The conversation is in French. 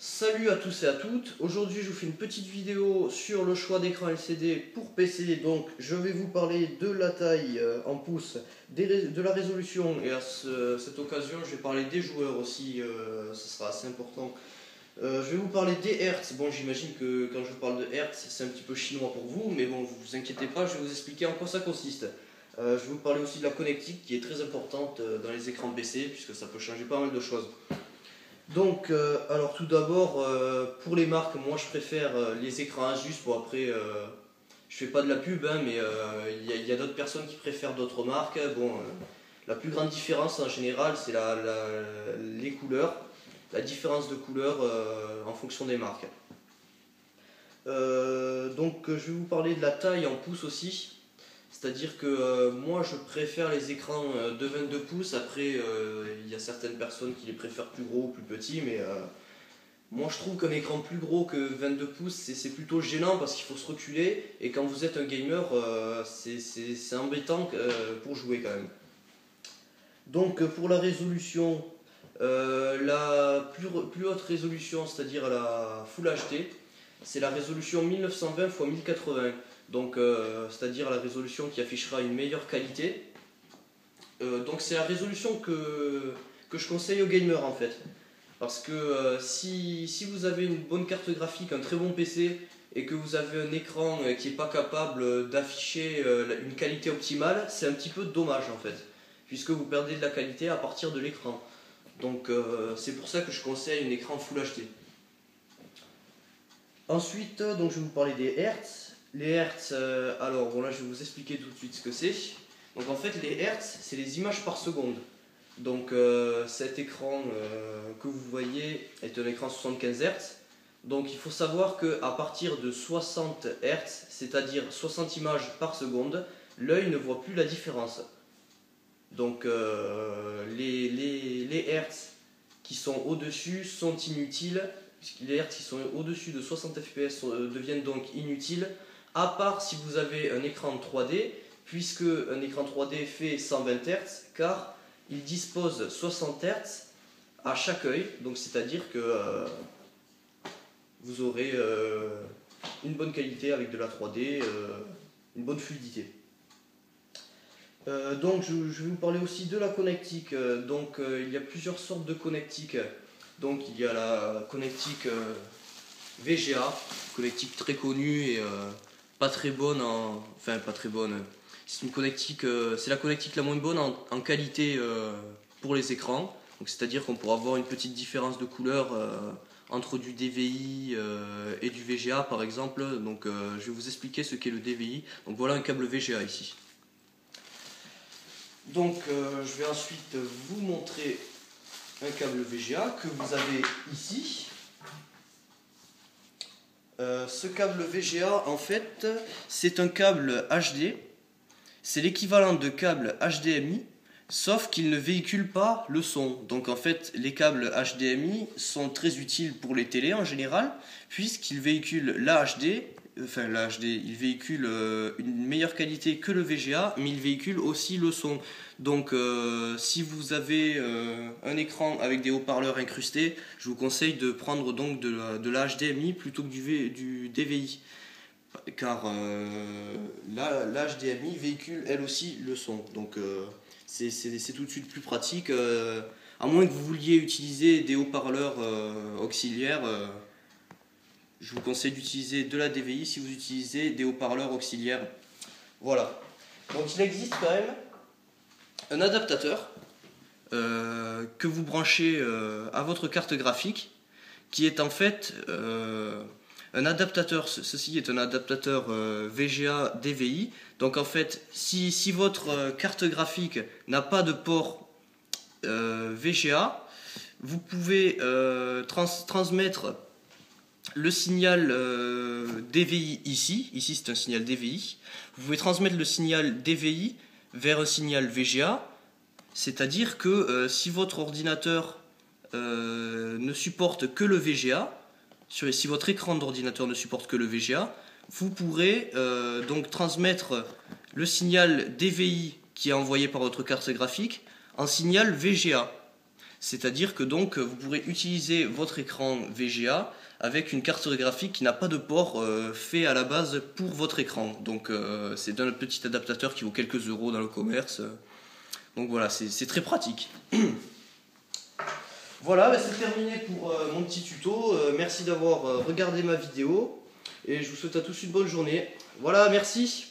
Salut à tous et à toutes, aujourd'hui je vous fais une petite vidéo sur le choix d'écran LCD pour PC. Donc je vais vous parler de la taille en pouces, de la résolution, et à cette occasion je vais parler des joueurs aussi, ce sera assez important. Je vais vous parler des Hertz. Bon, j'imagine que quand je vous parle de Hertz c'est un petit peu chinois pour vous, mais bon, vous inquiétez pas, je vais vous expliquer en quoi ça consiste. Je vais vous parler aussi de la connectique qui est très importante dans les écrans PC puisque ça peut changer pas mal de choses. Donc, alors tout d'abord, pour les marques, moi je préfère les écrans Asus. Bon, après, je fais pas de la pub, hein, mais il y a d'autres personnes qui préfèrent d'autres marques. Bon, la plus grande différence en général, c'est les couleurs, la différence de couleur en fonction des marques. Donc, je vais vous parler de la taille en pouces aussi. C'est-à-dire que moi je préfère les écrans de 22 pouces, après il y a certaines personnes qui les préfèrent plus gros ou plus petits, mais moi je trouve qu'un écran plus gros que 22 pouces c'est plutôt gênant parce qu'il faut se reculer, et quand vous êtes un gamer c'est embêtant pour jouer quand même. Donc pour la résolution, la plus haute résolution, c'est-à-dire la Full HD, c'est la résolution 1920 x 1080. Donc, c'est-à-dire la résolution qui affichera une meilleure qualité. Donc c'est la résolution que je conseille aux gamers en fait. Parce que si vous avez une bonne carte graphique, un très bon PC, et que vous avez un écran qui n'est pas capable d'afficher une qualité optimale, c'est un petit peu dommage en fait. Puisque vous perdez de la qualité à partir de l'écran. Donc c'est pour ça que je conseille un écran Full HD. Ensuite, donc je vais vous parler des Hertz. Les Hertz, alors bon là je vais vous expliquer tout de suite ce que c'est. Donc en fait les Hertz c'est les images par seconde. Donc cet écran que vous voyez est un écran 75 Hz. Donc il faut savoir qu'à partir de 60 Hz, c'est-à-dire 60 images par seconde, l'œil ne voit plus la différence. Donc les Hertz qui sont au-dessus sont inutiles. Les Hertz qui sont au-dessus de 60 fps deviennent donc inutiles, à part si vous avez un écran 3D, puisque un écran 3D fait 120 Hz, car il dispose 60 Hz à chaque œil, donc c'est-à-dire que vous aurez une bonne qualité avec de la 3D, une bonne fluidité. Donc je vais vous parler aussi de la connectique. Donc il y a plusieurs sortes de connectiques. Donc il y a la connectique VGA, connectique très connue et pas très bonne enfin pas très bonne. C'est une connectique, c'est la connectique la moins bonne en qualité pour les écrans. Donc c'est-à-dire qu'on pourra avoir une petite différence de couleur entre du DVI et du VGA par exemple. Donc je vais vous expliquer ce qu'est le DVI. Donc voilà un câble VGA ici. Donc je vais ensuite vous montrer un câble VGA que vous avez ici. Ce câble VGA en fait c'est un câble HD, c'est l'équivalent de câble HDMI, sauf qu'il ne véhicule pas le son. Donc en fait les câbles HDMI sont très utiles pour les télés en général, puisqu'ils véhiculent l'HD. Enfin, l'HD, il véhicule une meilleure qualité que le VGA, mais il véhicule aussi le son. Donc, si vous avez un écran avec des haut-parleurs incrustés, je vous conseille de prendre donc de la HDMI plutôt que du DVI. Car la HDMI véhicule elle aussi le son. Donc, c'est tout de suite plus pratique. À moins que vous vouliez utiliser des haut-parleurs auxiliaires. Je vous conseille d'utiliser de la DVI si vous utilisez des haut-parleurs auxiliaires. Voilà. Donc il existe quand même un adaptateur que vous branchez à votre carte graphique, qui est en fait un adaptateur. Ceci est un adaptateur VGA DVI. Donc en fait, si votre carte graphique n'a pas de port VGA, vous pouvez transmettre le signal DVI ici c'est un signal DVI. Vous pouvez transmettre le signal DVI vers un signal VGA, c'est-à-dire que si votre ordinateur ne supporte que le VGA, si votre écran d'ordinateur ne supporte que le VGA, vous pourrez donc transmettre le signal DVI qui est envoyé par votre carte graphique en signal VGA. C'est-à-dire que donc vous pourrez utiliser votre écran VGA avec une carte graphique qui n'a pas de port fait à la base pour votre écran. Donc c'est un petit adaptateur qui vaut quelques euros dans le commerce. Donc voilà, c'est très pratique. Voilà, c'est terminé pour mon petit tuto. Merci d'avoir regardé ma vidéo et je vous souhaite à tous une bonne journée. Voilà, merci.